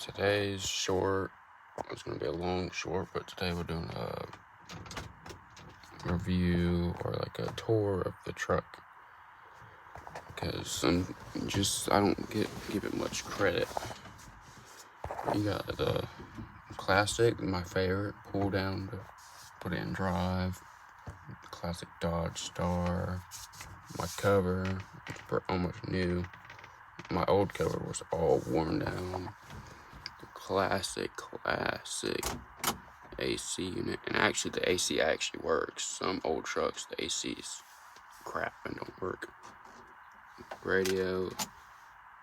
today's short, it's going to be a long short, but today we're doing a review or like a tour of the truck, because I don't give it much credit. You got the classic, my favorite, pull down to put it in drive, classic Dodge Star. My cover, it's almost new. My old cover was all worn down. The classic AC unit, and actually the AC actually works. Some old trucks, the AC's crap and don't work. Radio,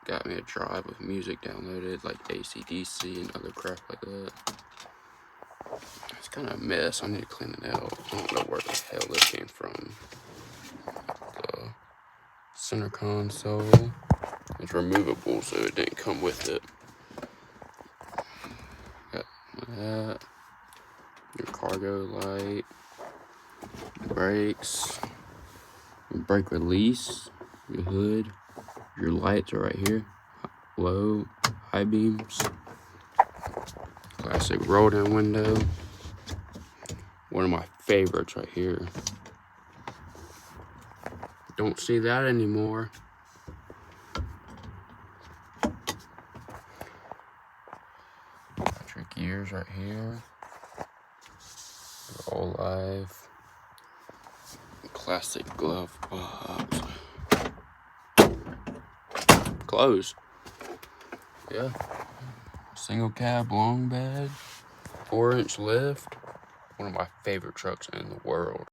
got me a drive with music downloaded, like AC/DC and other crap like that. It's kind of a mess. I need to clean it out. I don't know where the hell this came from. The center console. It's removable, so it didn't come with it. Got that. Your cargo light. Brakes. Your brake release. Your hood. Your lights are right here. Low, high beams. Classic roll down window. One of my favorites right here. Don't see that anymore. Electric gears right here. All live. Classic glove box. Closed. Yeah. Single cab, long bed, 4-inch lift. One of my favorite trucks in the world.